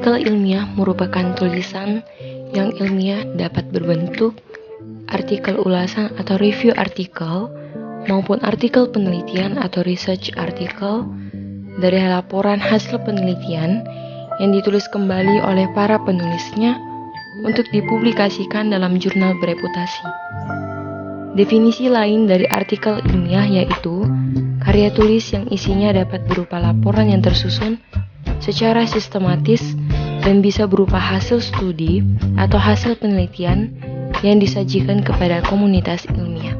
Artikel ilmiah merupakan tulisan yang ilmiah dapat berbentuk artikel ulasan atau review artikel maupun artikel penelitian atau research artikel dari laporan hasil penelitian yang ditulis kembali oleh para penulisnya untuk dipublikasikan dalam jurnal bereputasi. Definisi lain dari artikel ilmiah yaitu karya tulis yang isinya dapat berupa laporan yang tersusun secara sistematis dan bisa berupa hasil studi atau hasil penelitian yang disajikan kepada komunitas ilmiah.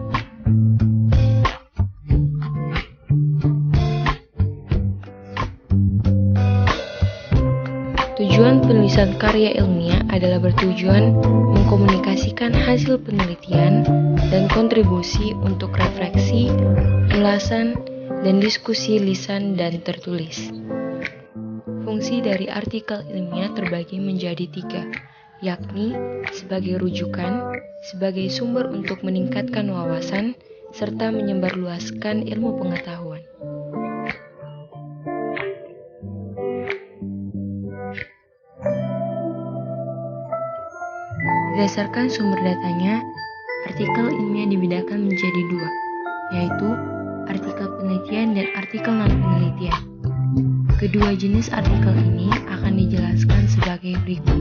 Tujuan penulisan karya ilmiah adalah bertujuan mengkomunikasikan hasil penelitian dan kontribusi untuk refleksi, ulasan, dan diskusi lisan dan tertulis. Fungsi dari artikel ilmiah terbagi menjadi 3, yakni sebagai rujukan, sebagai sumber untuk meningkatkan wawasan, serta menyebarluaskan ilmu pengetahuan. Berdasarkan sumber datanya, artikel ilmiah dibedakan menjadi 2, yaitu artikel penelitian dan artikel non-penelitian. Kedua jenis artikel ini akan dijelaskan sebagai berikut.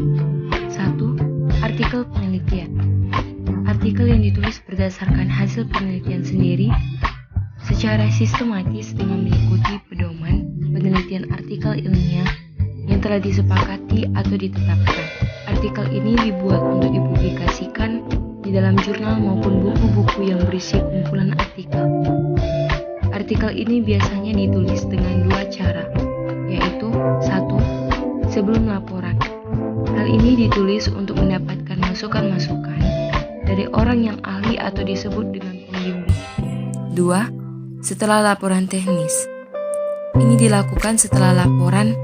1. Artikel penelitian. Artikel yang ditulis berdasarkan hasil penelitian sendiri secara sistematis dengan mengikuti pedoman penelitian artikel ilmiah yang telah disepakati atau ditetapkan. Artikel ini dibuat untuk dipublikasikan di dalam jurnal maupun buku-buku yang berisi kumpulan artikel. Artikel ini biasanya ditulis dengan 2 cara, yaitu 1. Sebelum laporan. Hal ini ditulis untuk mendapatkan masukan-masukan dari orang yang ahli atau disebut dengan pembimbing. 2. Setelah laporan teknis. Ini dilakukan setelah laporan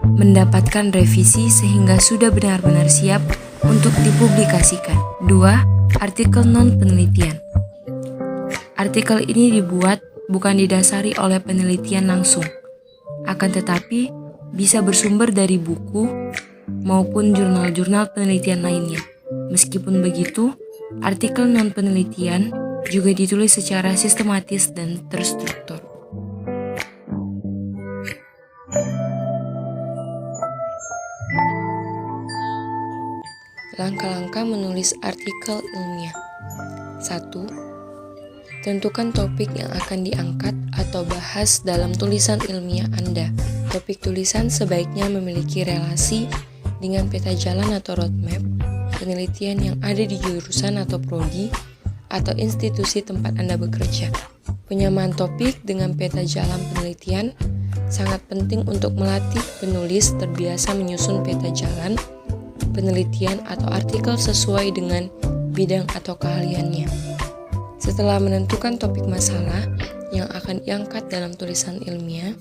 mendapatkan revisi sehingga sudah benar-benar siap untuk dipublikasikan. 2. Artikel non-penelitian. Artikel ini dibuat bukan didasari oleh penelitian langsung, akan tetapi bisa bersumber dari buku maupun jurnal-jurnal penelitian lainnya. Meskipun begitu, artikel non-penelitian juga ditulis secara sistematis dan terstruktur. Langkah-langkah menulis artikel ilmiah. 1. Tentukan topik yang akan diangkat atau bahas dalam tulisan ilmiah Anda. Topik tulisan sebaiknya memiliki relasi dengan peta jalan atau roadmap penelitian yang ada di jurusan atau prodi atau institusi tempat Anda bekerja. Penyamaan topik dengan peta jalan penelitian sangat penting untuk melatih penulis terbiasa menyusun peta jalan penelitian atau artikel sesuai dengan bidang atau keahliannya. Setelah menentukan topik masalah yang akan diangkat dalam tulisan ilmiah,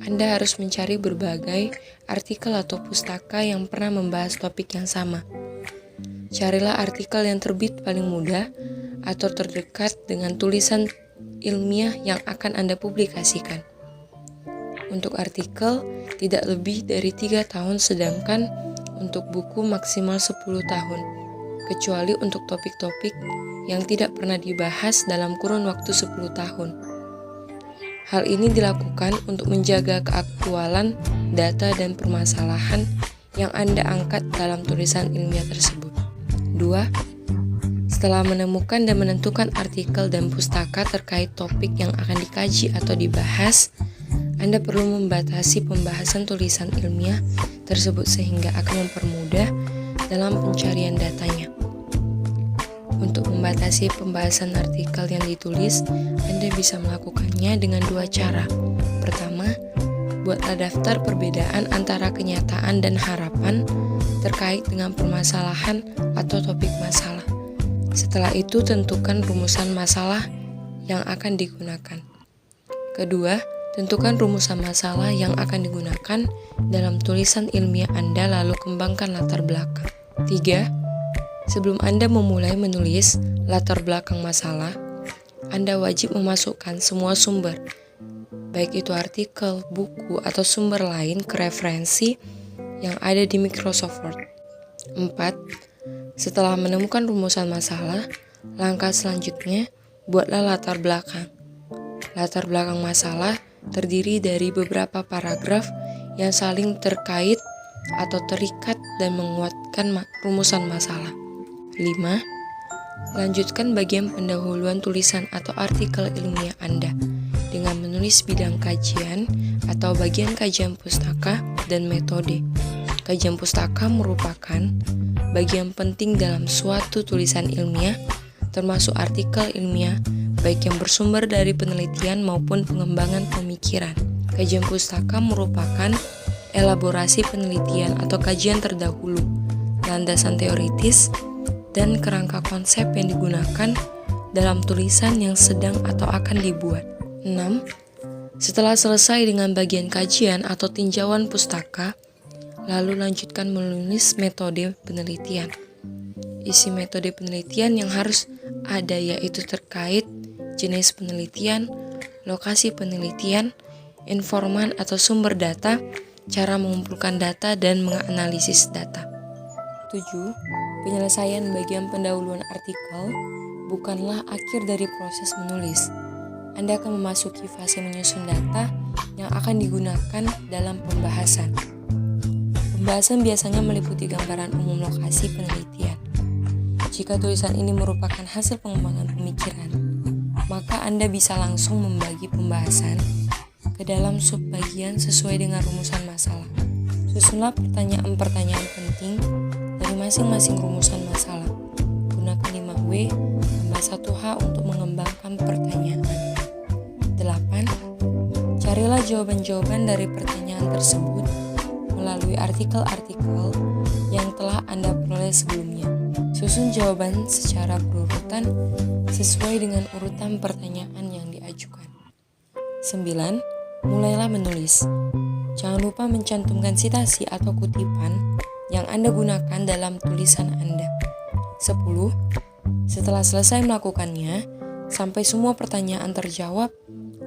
Anda harus mencari berbagai artikel atau pustaka yang pernah membahas topik yang sama. Carilah artikel yang terbit paling mudah atau terdekat dengan tulisan ilmiah yang akan Anda publikasikan. Untuk artikel, tidak lebih dari 3 tahun, sedangkan untuk buku maksimal 10 tahun, kecuali untuk topik-topik yang tidak pernah dibahas dalam kurun waktu 10 tahun. Hal ini dilakukan untuk menjaga keaktualan data dan permasalahan yang Anda angkat dalam tulisan ilmiah tersebut. 2. Setelah menemukan dan menentukan artikel dan pustaka terkait topik yang akan dikaji atau dibahas, Anda perlu membatasi pembahasan tulisan ilmiah tersebut sehingga akan mempermudah dalam pencarian datanya. Untuk membatasi pembahasan artikel yang ditulis, Anda bisa melakukannya dengan 2 cara. Pertama, buatlah daftar perbedaan antara kenyataan dan harapan terkait dengan permasalahan atau topik masalah. Setelah itu, tentukan rumusan masalah yang akan digunakan. Kedua, tentukan rumusan masalah yang akan digunakan dalam tulisan ilmiah Anda lalu kembangkan latar belakang. 3. Sebelum Anda memulai menulis latar belakang masalah, Anda wajib memasukkan semua sumber, baik itu artikel, buku, atau sumber lain ke referensi yang ada di Microsoft Word. 4. Setelah menemukan rumusan masalah, langkah selanjutnya, buatlah latar belakang. Latar belakang masalah terdiri dari beberapa paragraf yang saling terkait atau terikat dan menguatkan rumusan masalah. 5. Lanjutkan bagian pendahuluan tulisan atau artikel ilmiah Anda dengan menulis bidang kajian atau bagian kajian pustaka dan metode. Kajian pustaka merupakan bagian penting dalam suatu tulisan ilmiah, termasuk artikel ilmiah, baik yang bersumber dari penelitian maupun pengembangan pemikiran. Kajian pustaka merupakan elaborasi penelitian atau kajian terdahulu, landasan teoritis, dan kerangka konsep yang digunakan dalam tulisan yang sedang atau akan dibuat. 6. Setelah selesai dengan bagian kajian atau tinjauan pustaka, lalu lanjutkan menulis metode penelitian. Isi metode penelitian yang harus ada yaitu terkait jenis penelitian, lokasi penelitian, informan atau sumber data, cara mengumpulkan data dan menganalisis data. 7. Penyelesaian bagian pendahuluan artikel bukanlah akhir dari proses menulis. Anda akan memasuki fase menyusun data yang akan digunakan dalam pembahasan. Pembahasan biasanya meliputi gambaran umum lokasi penelitian. Jika tulisan ini merupakan hasil pengembangan pemikiran, maka Anda bisa langsung membagi pembahasan ke dalam sub-bagian sesuai dengan rumusan masalah. Susunlah pertanyaan-pertanyaan penting dari masing-masing rumusan masalah. Gunakan 5W tambah 1H untuk mengembangkan pertanyaan. 8. Carilah jawaban-jawaban dari pertanyaan tersebut melalui artikel-artikel yang telah Anda peroleh sebelumnya. Susun jawaban secara berurutan sesuai dengan urutan pertanyaan yang diajukan. 9. Mulailah menulis. Jangan lupa mencantumkan citasi atau kutipan yang Anda gunakan dalam tulisan Anda. 10. Setelah selesai melakukannya, sampai semua pertanyaan terjawab,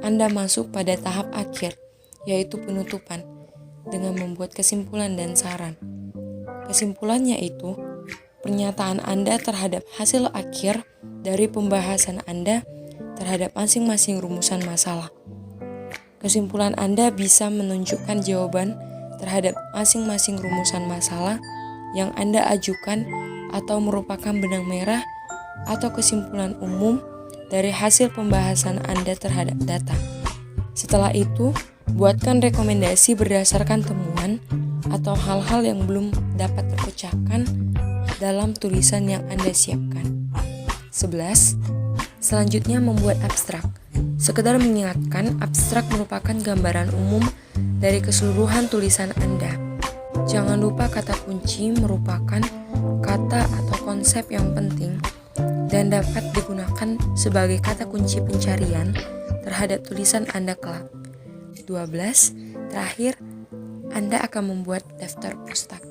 Anda masuk pada tahap akhir, yaitu penutupan, dengan membuat kesimpulan dan saran. Kesimpulannya itu, pernyataan Anda terhadap hasil akhir dari pembahasan Anda terhadap masing-masing rumusan masalah. Kesimpulan Anda bisa menunjukkan jawaban terhadap masing-masing rumusan masalah yang Anda ajukan atau merupakan benang merah atau kesimpulan umum dari hasil pembahasan Anda terhadap data. Setelah itu, buatkan rekomendasi berdasarkan temuan atau hal-hal yang belum dapat terpecahkan dalam tulisan yang Anda siapkan. 11. Selanjutnya membuat abstrak. Sekedar mengingatkan, abstrak merupakan gambaran umum dari keseluruhan tulisan Anda. Jangan lupa kata kunci merupakan kata atau konsep yang penting dan dapat digunakan sebagai kata kunci pencarian terhadap tulisan Anda kelak. 12. Terakhir, Anda akan membuat daftar pustaka.